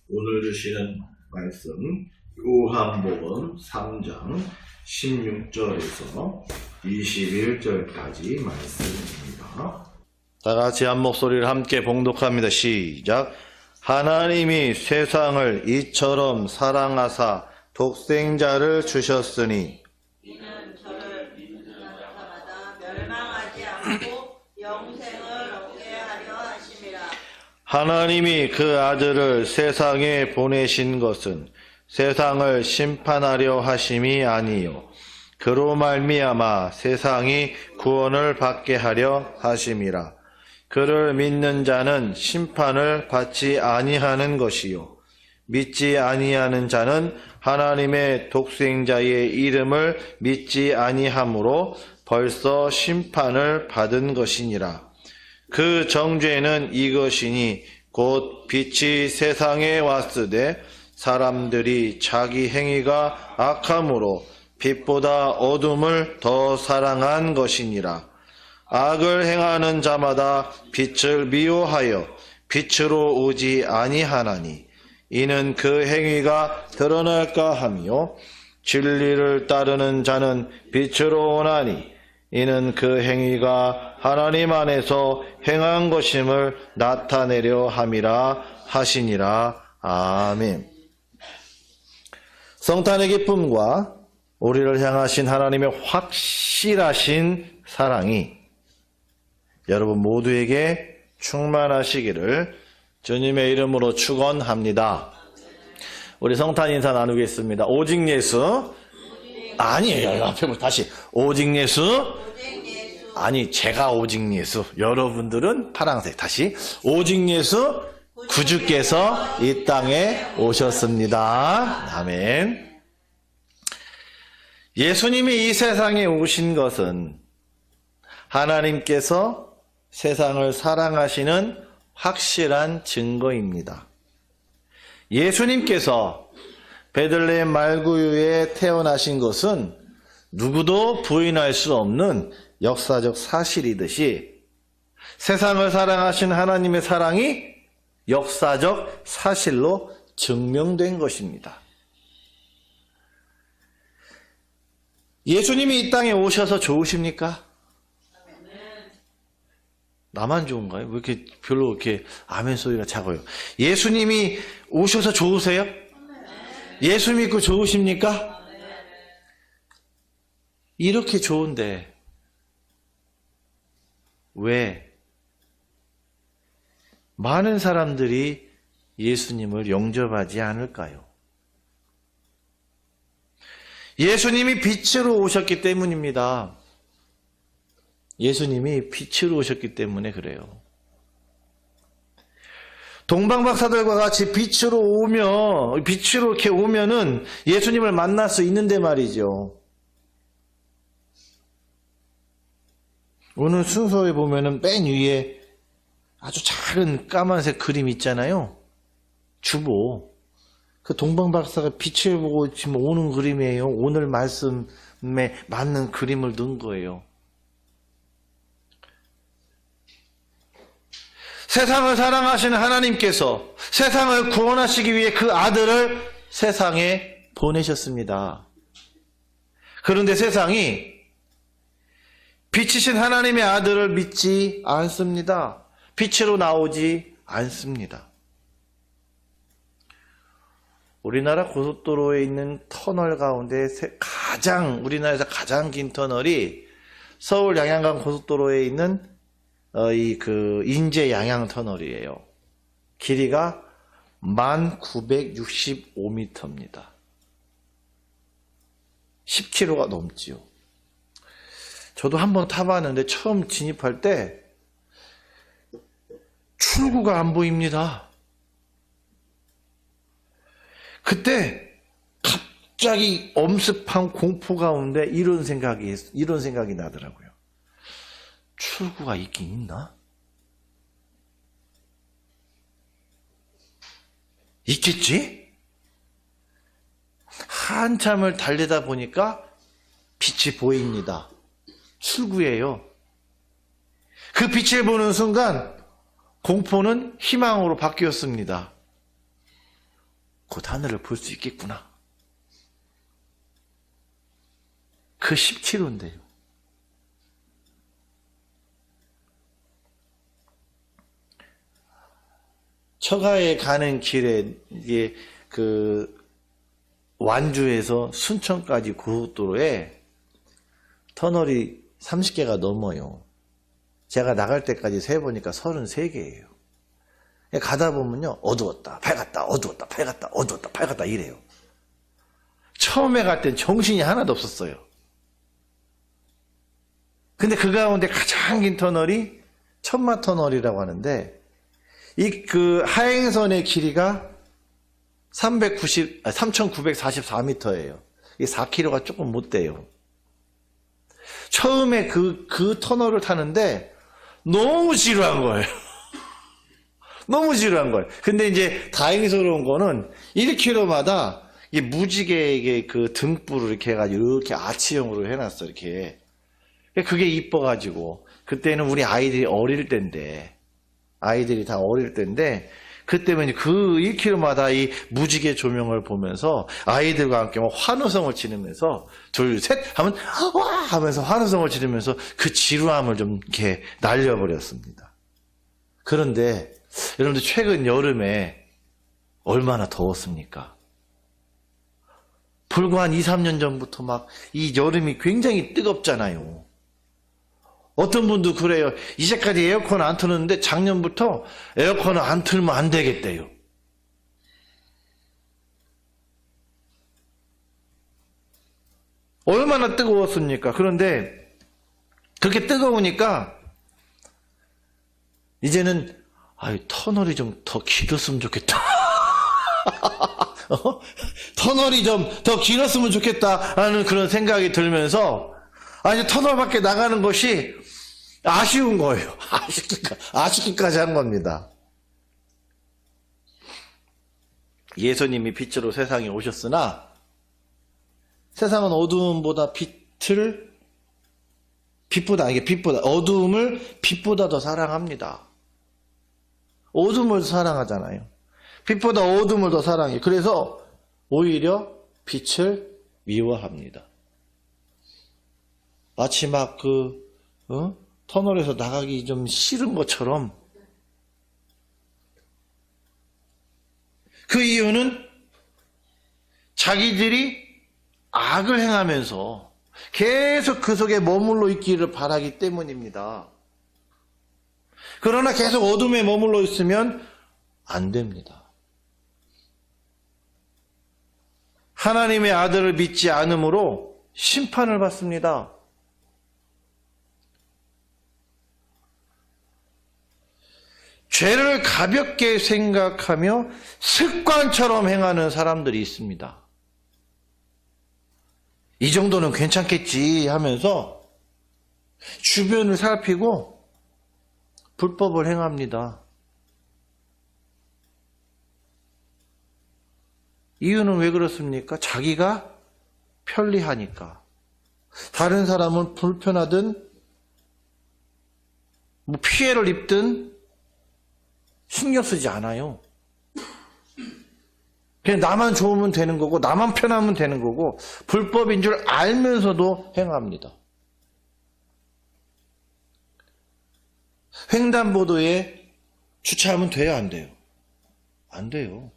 오늘 주시는 말씀 요한복음 3장 16절에서 21절까지 말씀입니다. 다 같이 한 목소리를 함께 봉독합니다. 시작. 하나님이 세상을 이처럼 사랑하사 독생자를 주셨으니 이는 저를 믿는 자마다 멸망하지 않고 영생을 얻게 하려 하심이라. 하나님이 그 아들을 세상에 보내신 것은 세상을 심판하려 하심이 아니요 그로 말미암아 세상이 구원을 받게 하려 하심이라. 그를 믿는 자는 심판을 받지 아니하는 것이요 믿지 아니하는 자는 하나님의 독생자의 이름을 믿지 아니하므로 벌써 심판을 받은 것이니라. 그 정죄는 이것이니 곧 빛이 세상에 왔으되 사람들이 자기 행위가 악함으로 빛보다 어둠을 더 사랑한 것이니라. 악을 행하는 자마다 빛을 미워하여 빛으로 오지 아니하나니 이는 그 행위가 드러날까 하며 진리를 따르는 자는 빛으로 오나니 이는 그 행위가 하나님 안에서 행한 것임을 나타내려 함이라 하시니라. 아멘. 성탄의 기쁨과 우리를 향하신 하나님의 확실하신 사랑이 여러분 모두에게 충만하시기를 주님의 이름으로 축원합니다. 우리 성탄 인사 나누겠습니다. 오직 예수. 아니에요. 앞에 다시 오직 예수. 아니 제가 오직 예수. 여러분들은 파란색. 다시 오직 예수 구주께서 이 땅에 오셨습니다. 아멘. 예수님이 이 세상에 오신 것은 하나님께서 세상을 사랑하시는 확실한 증거입니다. 예수님께서 베들레헴 말구유에 태어나신 것은 누구도 부인할 수 없는 역사적 사실이듯이 세상을 사랑하신 하나님의 사랑이 역사적 사실로 증명된 것입니다. 예수님이 이 땅에 오셔서 좋으십니까? 나만 좋은가요? 왜 이렇게 별로 이렇게 아멘 소리가 작아요? 예수님이 오셔서 좋으세요? 예수 믿고 좋으십니까? 이렇게 좋은데 왜 많은 사람들이 예수님을 영접하지 않을까요? 예수님이 빛으로 오셨기 때문입니다. 예수님이 빛으로 오셨기 때문에 그래요. 동방박사들과 같이 빛으로 이렇게 오면은 예수님을 만날 수 있는데 말이죠. 오늘 순서에 보면은 맨 위에 아주 작은 까만색 그림 있잖아요. 주보. 그 동방박사가 빛을 보고 지금 오는 그림이에요. 오늘 말씀에 맞는 그림을 넣은 거예요. 세상을 사랑하시는 하나님께서 세상을 구원하시기 위해 그 아들을 세상에 보내셨습니다. 그런데 세상이 빛이신 하나님의 아들을 믿지 않습니다. 빛으로 나오지 않습니다. 우리나라 고속도로에 있는 터널 가운데 우리나라에서 가장 긴 터널이 서울 양양간 고속도로에 있는 인제 양양 터널이에요. 길이가 1965m입니다. 10km가 넘지요. 저도 한번 타봤는데 처음 진입할 때 출구가 안 보입니다. 그때 갑자기 엄습한 공포 가운데 이런 생각이 나더라고요. 출구가 있긴 있나? 있겠지? 한참을 달리다 보니까 빛이 보입니다. 출구예요. 그 빛을 보는 순간 공포는 희망으로 바뀌었습니다. 하늘을 볼 수 있겠구나. 그 17호인데요. 처가에 가는 길에 이게 그 완주에서 순천까지 고속도로에 터널이 30개가 넘어요. 제가 나갈 때까지 세보니까 33개예요. 가다 보면요, 어두웠다, 밝았다, 어두웠다, 밝았다, 어두웠다, 밝았다 이래요. 처음에 갈 땐 정신이 하나도 없었어요. 근데 그 가운데 가장 긴 터널이 천마터널이라고 하는데, 그 하행선의 길이가 3,944m예요. 이게 4km가 조금 못 돼요. 처음에 그 터널을 타는데 너무 지루한 거예요. 너무 지루한 거예요. 근데 이제 다행스러운 거는 1km마다 이 무지개 그 등불을 이렇게 해가지고 이렇게 아치형으로 해놨어, 이렇게. 그게 이뻐가지고. 그때는 우리 아이들이 어릴 때인데, 아이들이 다 어릴 때인데, 그때면 그 1km마다 이 무지개 조명을 보면서 아이들과 함께 막 환호성을 지르면서 둘, 셋 하면 와 하면서 환호성을 지르면서 그 지루함을 좀 이렇게 날려버렸습니다. 그런데 여러분들 최근 여름에 얼마나 더웠습니까? 불과 한 2, 3년 전부터 막 이 여름이 굉장히 뜨겁잖아요. 어떤 분도 그래요. 이제까지 에어컨 안 틀었는데 작년부터 에어컨을 안 틀면 안 되겠대요. 얼마나 뜨거웠습니까? 그런데 그렇게 뜨거우니까 이제는 터널이 좀 더 길었으면 좋겠다. 터널이 좀 더 길었으면 좋겠다라는 그런 생각이 들면서 이제 터널 밖에 나가는 것이 아쉬운 거예요. 아쉽기까지 한 겁니다. 예수님이 빛으로 세상에 오셨으나 세상은 어두움보다 어두움을 빛보다 더 사랑합니다. 어둠을 사랑하잖아요. 빛보다 어둠을 더 사랑해요. 그래서 오히려 빛을 미워합니다. 마치 막 터널에서 나가기 좀 싫은 것처럼. 그 이유는 자기들이 악을 행하면서 계속 그 속에 머물러 있기를 바라기 때문입니다. 그러나 계속 어둠에 머물러 있으면 안 됩니다. 하나님의 아들을 믿지 않으므로 심판을 받습니다. 죄를 가볍게 생각하며 습관처럼 행하는 사람들이 있습니다. 이 정도는 괜찮겠지 하면서 주변을 살피고 불법을 행합니다. 이유는 왜 그렇습니까? 자기가 편리하니까. 다른 사람은 불편하든 피해를 입든 신경 쓰지 않아요. 그냥 나만 좋으면 되는 거고 나만 편하면 되는 거고 불법인 줄 알면서도 행합니다. 횡단보도에 주차하면 돼요, 안 돼요? 안 돼요.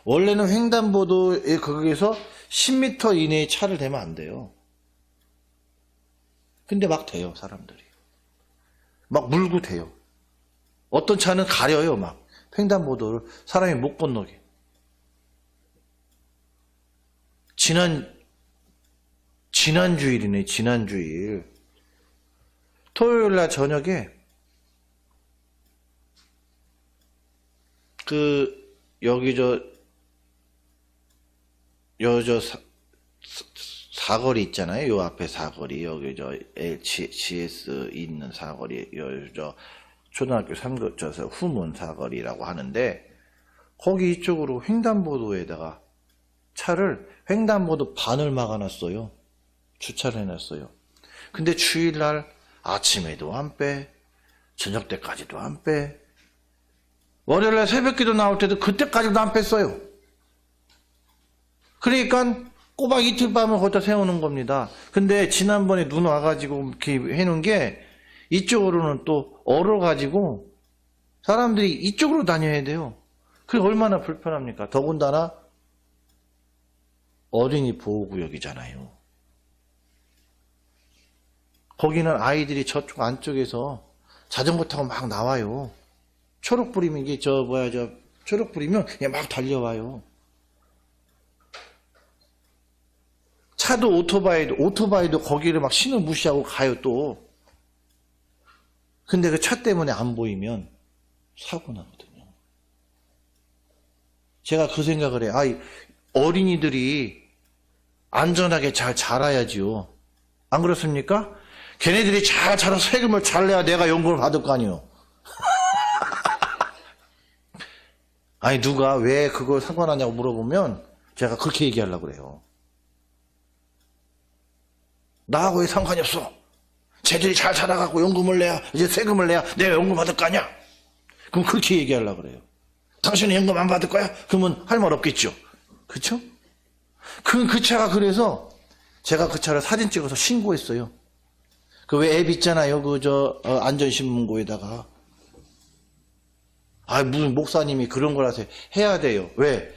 원래는 횡단보도에 거기에서 10m 이내에 차를 대면 안 돼요. 근데 막 돼요, 사람들이. 막 물고 돼요. 어떤 차는 가려요, 막. 횡단보도를 사람이 못 건너게. 지난주일이네, 지난주일. 토요일날 저녁에 여기 사거리 있잖아요. 요 앞에 사거리, 여기 GS 있는 사거리, 초등학교 3급 후문 사거리라고 하는데, 거기 이쪽으로 횡단보도에다가 차를 횡단보도 반을 막아놨어요. 주차를 해놨어요. 근데 주일날 아침에도 안 빼, 저녁 때까지도 안 빼, 월요일날 새벽기도 나올 때도 그때까지도 안 뺐어요. 그러니까 꼬박 이틀 밤을 거기다 세우는 겁니다. 근데 지난번에 눈 와가지고 이렇게 해놓은 게 이쪽으로는 또 얼어가지고 사람들이 이쪽으로 다녀야 돼요. 그게 얼마나 불편합니까? 더군다나 어린이 보호구역이잖아요. 거기는 아이들이 저쪽 안쪽에서 자전거 타고 막 나와요. 초록 불이면 이게 초록 불이면 그냥 막 달려와요. 차도 오토바이도 거기를 막 신호 무시하고 가요 또. 근데 그 차 때문에 안 보이면 사고 나거든요. 제가 그 생각을 해요. 어린이들이 안전하게 잘 자라야지요. 안 그렇습니까? 걔네들이 잘 자라서 세금을 잘 내야 내가 연금을 받을 거 아니에요. 누가 왜 그걸 상관하냐고 물어보면 제가 그렇게 얘기하려고 그래요. 나하고 왜 상관이 없어? 쟤들이 잘 자라갖고 연금을 내야, 이제 세금을 내야 내가 연금 받을 거 아니야? 그럼 그렇게 얘기하려고 그래요. 당신은 연금 안 받을 거야? 그러면 할 말 없겠죠. 그쵸? 그 차가 그래서 제가 그 차를 사진 찍어서 신고했어요. 그 왜 앱 있잖아요. 안전신문고에다가. 무슨 목사님이 그런 걸 하세요. 해야 돼요. 왜?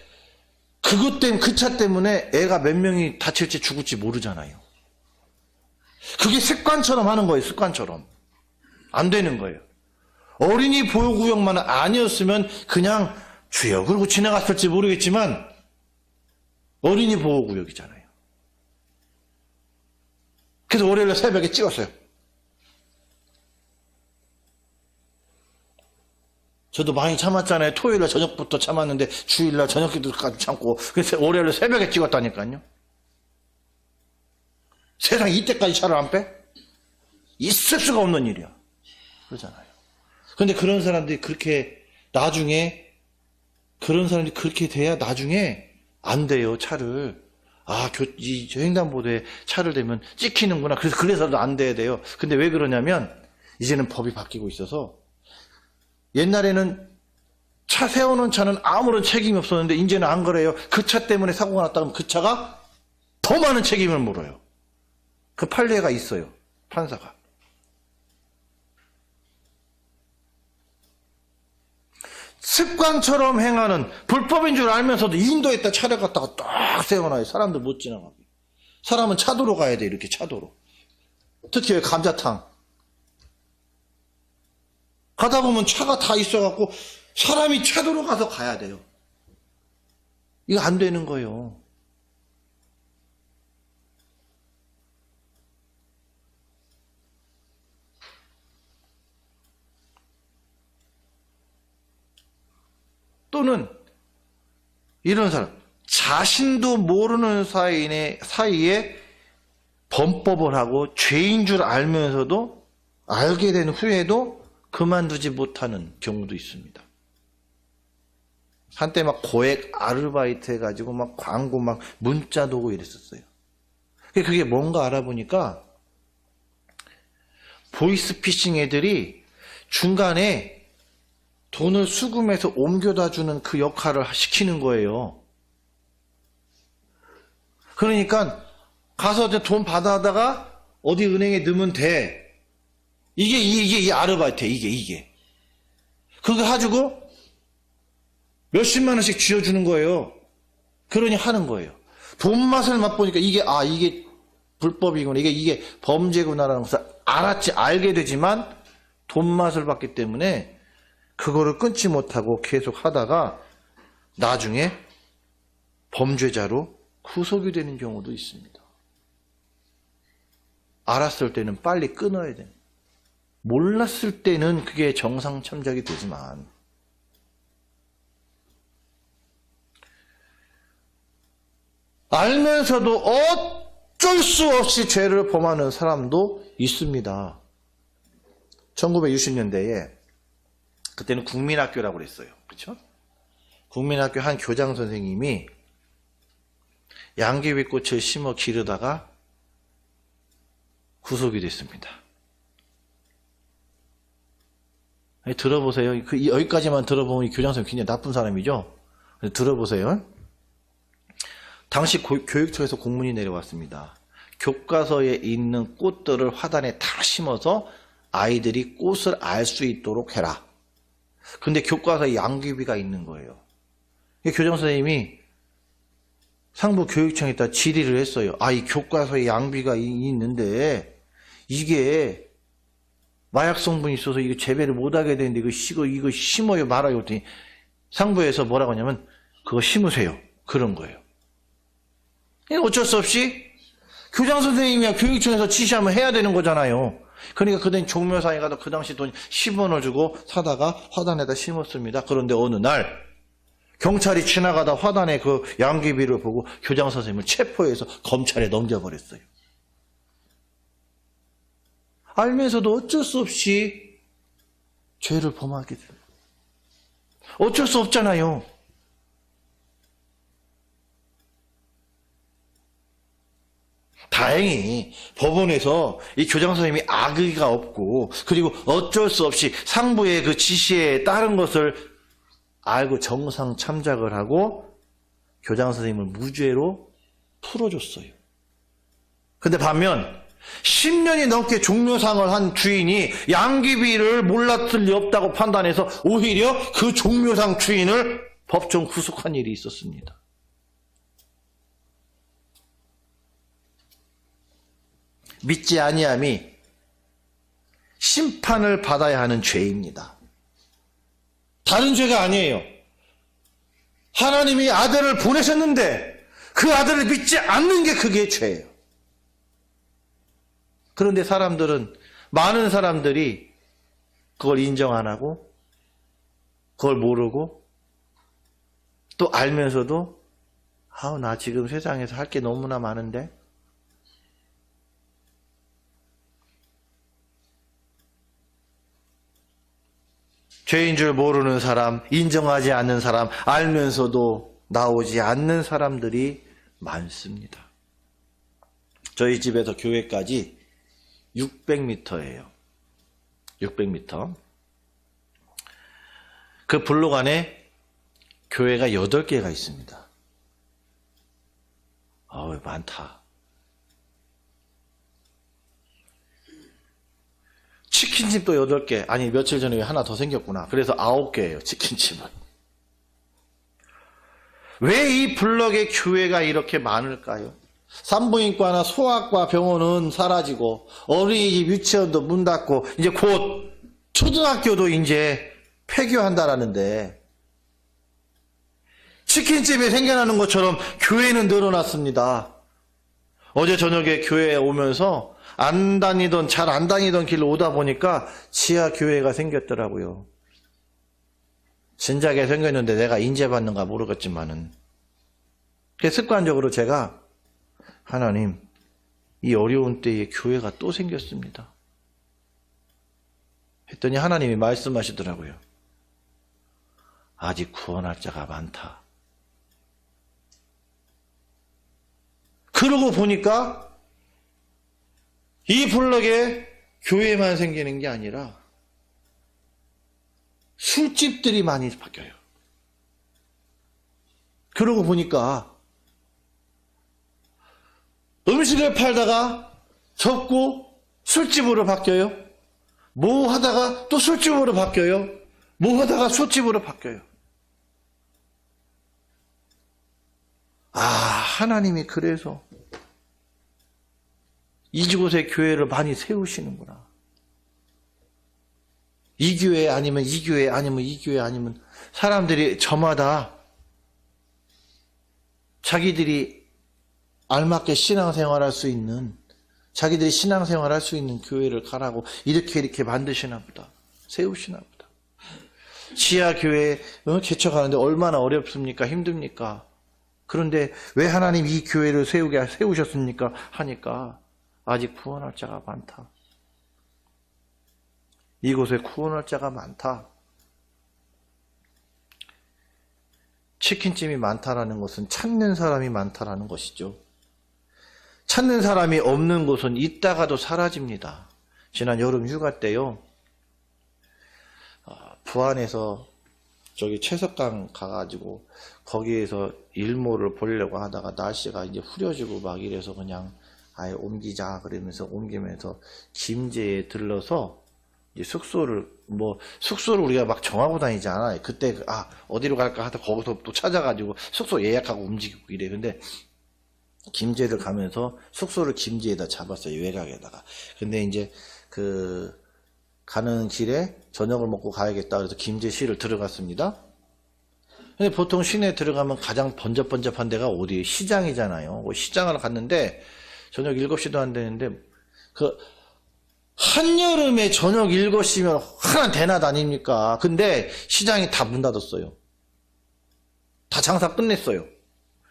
그 차 때문에 애가 몇 명이 다칠지 죽을지 모르잖아요. 그게 습관처럼 하는 거예요. 습관처럼. 안 되는 거예요. 어린이 보호구역만 아니었으면 그냥 주여 그러고 지나갔을지 모르겠지만 어린이 보호구역이잖아요. 그래서 월요일 새벽에 찍었어요. 저도 많이 참았잖아요. 토요일날 저녁부터 참았는데 주일날 저녁까지 참고 그래서 월요일 새벽에 찍었다니까요. 세상에 이때까지 차를 안 빼? 있을 수가 없는 일이야. 그러잖아요. 근데 그런 사람들이 그렇게 돼야 나중에 안 돼요, 차를. 이 횡단보도에 차를 대면 찍히는구나. 그래서도 안 돼야 돼요. 근데 왜 그러냐면, 이제는 법이 바뀌고 있어서, 옛날에는 차 세우는 차는 아무런 책임이 없었는데, 이제는 안 그래요. 그 차 때문에 사고가 났다 그러면 그 차가 더 많은 책임을 물어요. 그 판례가 있어요, 판사가. 습관처럼 행하는 불법인 줄 알면서도 인도에다 차를 갖다가 딱 세워놔요. 사람들 못 지나가게. 사람은 차도로 가야 돼. 이렇게 차도로. 특히 감자탕 가다 보면 차가 다 있어갖고 사람이 차도로 가서 가야 돼요. 이거 안 되는 거예요. 또는 이런 사람, 자신도 모르는 사이에 범법을 하고 죄인 줄 알면서도 알게 된 후에도 그만두지 못하는 경우도 있습니다. 한때 막 고액 아르바이트 해가지고 막 광고 막 문자도 오고 이랬었어요. 그게 뭔가 알아보니까 보이스피싱 애들이 중간에 돈을 수금해서 옮겨다 주는 그 역할을 시키는 거예요. 그러니까 가서 돈 받아다가 어디 은행에 넣으면 돼. 이게 이 아르바이트야. 이게. 그거 가지고 몇십만 원씩 쥐어주는 거예요. 그러니 하는 거예요. 돈 맛을 맛보니까 이게 불법이구나. 이게 범죄구나라는 것을 알게 되지만 돈 맛을 봤기 때문에 그거를 끊지 못하고 계속 하다가 나중에 범죄자로 구속이 되는 경우도 있습니다. 알았을 때는 빨리 끊어야 돼요. 몰랐을 때는 그게 정상 참작이 되지만 알면서도 어쩔 수 없이 죄를 범하는 사람도 있습니다. 1960년대에 그때는 국민학교라고 그랬어요. 그렇죠? 국민학교 한 교장 선생님이 양귀비꽃을 심어 기르다가 구속이 됐습니다. 들어보세요. 여기까지만 들어보면 이 교장 선생님 굉장히 나쁜 사람이죠. 들어보세요. 당시 교육청에서 공문이 내려왔습니다. 교과서에 있는 꽃들을 화단에 다 심어서 아이들이 꽃을 알 수 있도록 해라. 근데 교과서에 양귀비가 있는 거예요. 교장 선생님이 상부 교육청에다 질의를 했어요. 이 교과서에 양귀비가 있는데 이게 마약 성분이 있어서 이거 재배를 못하게 되는데 이거 심어요 말아요. 그랬더니 상부에서 뭐라고 하냐면 그거 심으세요. 그런 거예요. 어쩔 수 없이 교장 선생님이야 교육청에서 지시하면 해야 되는 거잖아요. 그러니까 그땐 종묘상에 가도 그 당시 돈 10원을 주고 사다가 화단에다 심었습니다. 그런데 어느 날 경찰이 지나가다 화단에 그 양귀비를 보고 교장 선생님을 체포해서 검찰에 넘겨버렸어요. 알면서도 어쩔 수 없이 죄를 범하게 돼요. 어쩔 수 없잖아요. 다행히 법원에서 이 교장 선생님이 악의가 없고 그리고 어쩔 수 없이 상부의 그 지시에 따른 것을 알고 정상 참작을 하고 교장 선생님을 무죄로 풀어줬어요. 근데 반면 10년이 넘게 종묘상을 한 주인이 양귀비를 몰랐을 리 없다고 판단해서 오히려 그 종묘상 주인을 법정 구속한 일이 있었습니다. 믿지 아니함이 심판을 받아야 하는 죄입니다. 다른 죄가 아니에요. 하나님이 아들을 보내셨는데 그 아들을 믿지 않는 게 그게 죄예요. 그런데 많은 사람들이 그걸 인정 안 하고 그걸 모르고 또 알면서도 나 지금 세상에서 할 게 너무나 많은데 죄인 줄 모르는 사람, 인정하지 않는 사람, 알면서도 나오지 않는 사람들이 많습니다. 저희 집에서 교회까지 600m예요. 600m. 그 블록 안에 교회가 8개가 있습니다. 많다. 치킨집도 8개. 아니 며칠 전에 하나 더 생겼구나. 그래서 9개예요. 치킨집은. 왜 이 블럭에 교회가 이렇게 많을까요? 산부인과나 소아과 병원은 사라지고 어린이집 유치원도 문 닫고 이제 곧 초등학교도 이제 폐교한다라는데 치킨집이 생겨나는 것처럼 교회는 늘어났습니다. 어제 저녁에 교회에 오면서 잘 안 다니던 길로 오다 보니까 지하 교회가 생겼더라고요. 진작에 생겼는데 내가 인재받는가 모르겠지만은. 습관적으로 제가 하나님, 이 어려운 때에 교회가 또 생겼습니다. 했더니 하나님이 말씀하시더라고요. 아직 구원할 자가 많다. 그러고 보니까 이 블럭에 교회만 생기는 게 아니라 술집들이 많이 바뀌어요. 그러고 보니까 음식을 팔다가 접고 술집으로 바뀌어요. 뭐 하다가 또 술집으로 바뀌어요. 뭐 하다가 술집으로 바뀌어요. 하나님이 그래서 이곳에 교회를 많이 세우시는구나. 이 교회 아니면 이 교회 아니면 이 교회 아니면 사람들이 저마다 자기들이 알맞게 신앙생활할 수 있는 자기들이 신앙생활할 수 있는 교회를 가라고 이렇게 만드시나 보다. 세우시나 보다. 지하교회 개척하는데 얼마나 어렵습니까? 힘듭니까? 그런데 왜 하나님 이 교회를 세우셨습니까? 하니까 아직 구원할 자가 많다. 이곳에 구원할 자가 많다. 치킨집이 많다라는 것은 찾는 사람이 많다라는 것이죠. 찾는 사람이 없는 곳은 있다가도 사라집니다. 지난 여름 휴가 때요. 부안에서 저기 채석강 가가지고 거기에서 일몰을 보려고 하다가 날씨가 이제 흐려지고 막 이래서 그냥 아예 옮기자 그러면서 옮기면서 김제에 들러서 이제 숙소를 우리가 막 정하고 다니지 않아요. 그때 어디로 갈까 하다 거기서 또 찾아가지고 숙소 예약하고 움직이고 이래. 근데 김제를 가면서 숙소를 김제에다 잡았어요. 외곽에다가. 근데 이제 가는 길에 저녁을 먹고 가야겠다 그래서 김제시를 들어갔습니다. 근데 보통 시내에 들어가면 가장 번잡번잡한 데가 어디예요? 시장이잖아요. 시장을 갔는데 저녁 7시도 안 되는데 한여름에 저녁 7시면 하나 대낮 아닙니까? 근데 시장이 다 문 닫았어요. 다 장사 끝냈어요.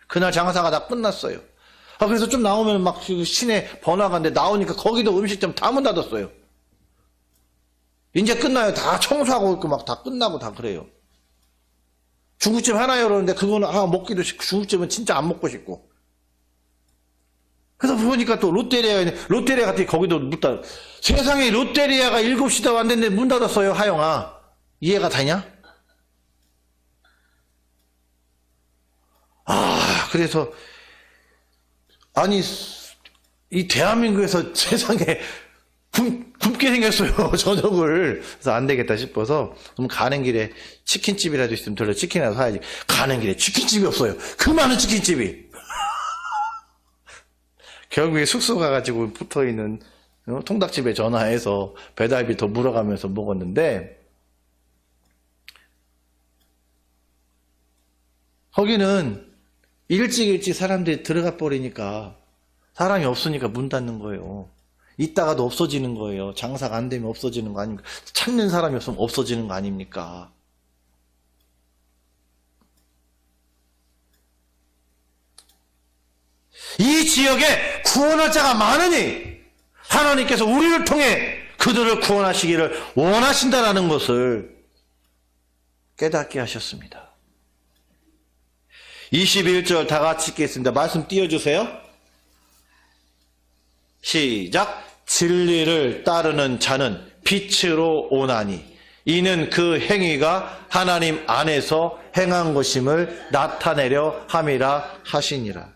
그날 장사가 다 끝났어요. 그래서 좀 나오면 막 시내 번화가인데 나오니까 거기도 음식점 다 문 닫았어요. 이제 끝나요. 다 청소하고 있고 막 다 끝나고 다 그래요. 중국집 하나 열었는데 그거는 먹기도 싫고 중국집은 진짜 안 먹고 싶고. 그래서 보니까 또 롯데리아 같은 거기도 문 닫아. 세상에 롯데리아가 7시도 안 됐는데 문 닫았어요. 하영아. 이해가 되냐? 그래서 아니 이 대한민국에서 세상에 굶게 생겼어요. 저녁을. 그래서 안 되겠다 싶어서 그럼 가는 길에 치킨집이라도 있으면 들러 치킨이라도 사야지. 가는 길에 치킨집이 없어요. 그 많은 치킨집이. 결국에 숙소 가가지고 붙어있는 통닭집에 전화해서 배달비 더 물어가면서 먹었는데 거기는 일찍 사람들이 들어가 버리니까 사람이 없으니까 문 닫는 거예요. 있다가도 없어지는 거예요. 장사가 안 되면 없어지는 거 아닙니까? 찾는 사람이 없으면 없어지는 거 아닙니까? 이 지역에 구원할 자가 많으니 하나님께서 우리를 통해 그들을 구원하시기를 원하신다라는 것을 깨닫게 하셨습니다. 21절 다 같이 읽겠습니다. 말씀 띄워주세요. 시작. 진리를 따르는 자는 빛으로 오나니 이는 그 행위가 하나님 안에서 행한 것임을 나타내려 함이라 하시니라.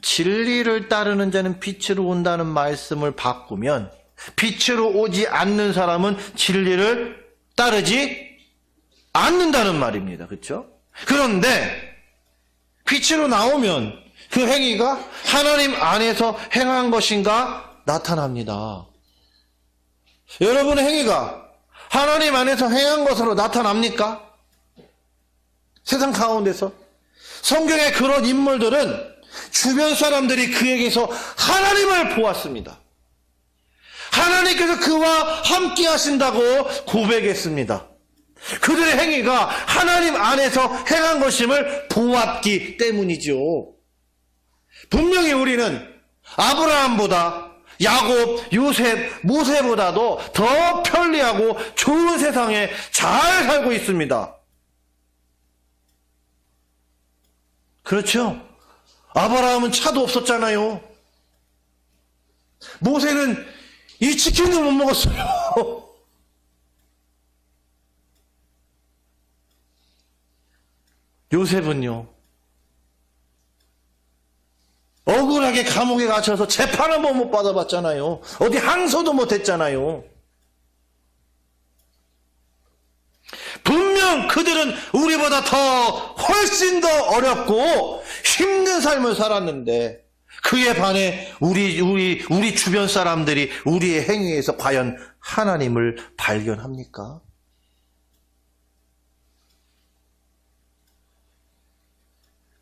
진리를 따르는 자는 빛으로 온다는 말씀을 바꾸면 빛으로 오지 않는 사람은 진리를 따르지 않는다는 말입니다. 그렇죠? 그런데 빛으로 나오면 그 행위가 하나님 안에서 행한 것인가 나타납니다. 여러분의 행위가 하나님 안에서 행한 것으로 나타납니까? 세상 가운데서 성경의 그런 인물들은 주변 사람들이 그에게서 하나님을 보았습니다. 하나님께서 그와 함께 하신다고 고백했습니다. 그들의 행위가 하나님 안에서 행한 것임을 보았기 때문이죠. 분명히 우리는 아브라함보다 야곱, 요셉, 모세보다도 더 편리하고 좋은 세상에 잘 살고 있습니다. 그렇죠? 아브라함은 차도 없었잖아요. 모세는 이 치킨도 못 먹었어요. 요셉은요, 억울하게 감옥에 갇혀서 재판 한 번 못 받아봤잖아요. 어디 항소도 못 했잖아요. 분명 그들은 우리보다 훨씬 더 어렵고 힘든 삶을 살았는데 그에 반해 우리 주변 사람들이 우리의 행위에서 과연 하나님을 발견합니까?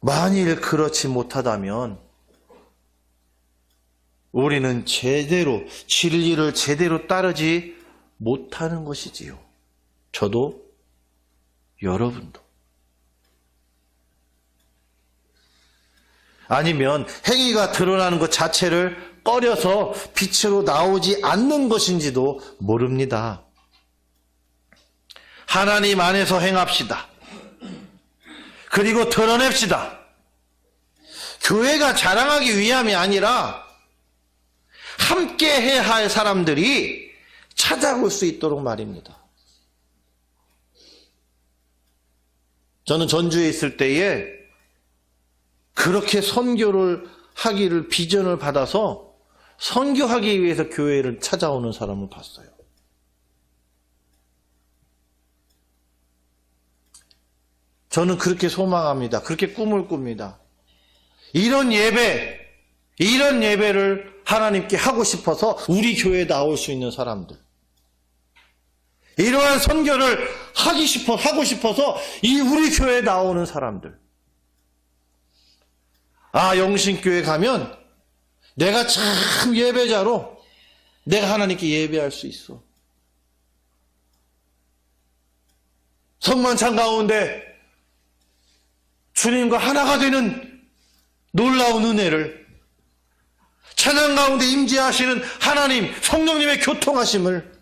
만일 그렇지 못하다면 우리는 진리를 제대로 따르지 못하는 것이지요. 저도 여러분도. 아니면 행위가 드러나는 것 자체를 꺼려서 빛으로 나오지 않는 것인지도 모릅니다. 하나님 안에서 행합시다. 그리고 드러냅시다. 교회가 자랑하기 위함이 아니라 함께 해야 할 사람들이 찾아올 수 있도록 말입니다. 저는 전주에 있을 때에 그렇게 선교를 하기를 비전을 받아서 선교하기 위해서 교회를 찾아오는 사람을 봤어요. 저는 그렇게 소망합니다. 그렇게 꿈을 꿉니다. 이런 예배를 하나님께 하고 싶어서 우리 교회에 나올 수 있는 사람들. 이러한 선교를 하고 싶어서 우리 교회에 나오는 사람들. 영신교회 가면 내가 참 예배자로 내가 하나님께 예배할 수 있어. 성만찬 가운데 주님과 하나가 되는 놀라운 은혜를, 찬양 가운데 임재하시는 하나님, 성령님의 교통하심을,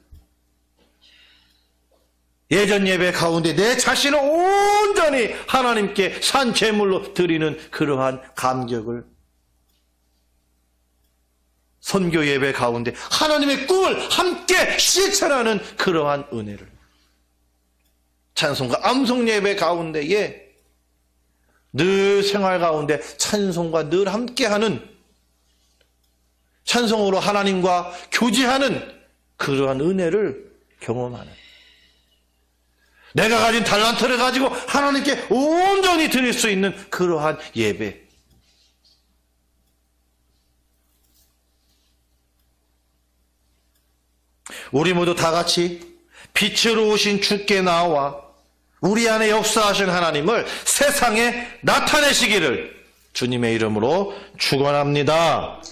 예전 예배 가운데 내 자신을 온전히 하나님께 산 제물로 드리는 그러한 감격을, 선교 예배 가운데 하나님의 꿈을 함께 실천하는 그러한 은혜를, 찬송과 암송 예배 가운데에 늘 생활 가운데 찬송과 늘 함께하는, 찬송으로 하나님과 교제하는 그러한 은혜를 경험하는, 내가 가진 달란트를 가지고 하나님께 온전히 드릴 수 있는 그러한 예배. 우리 모두 다 같이 빛으로 오신 주께 나와 우리 안에 역사하신 하나님을 세상에 나타내시기를 주님의 이름으로 축원합니다.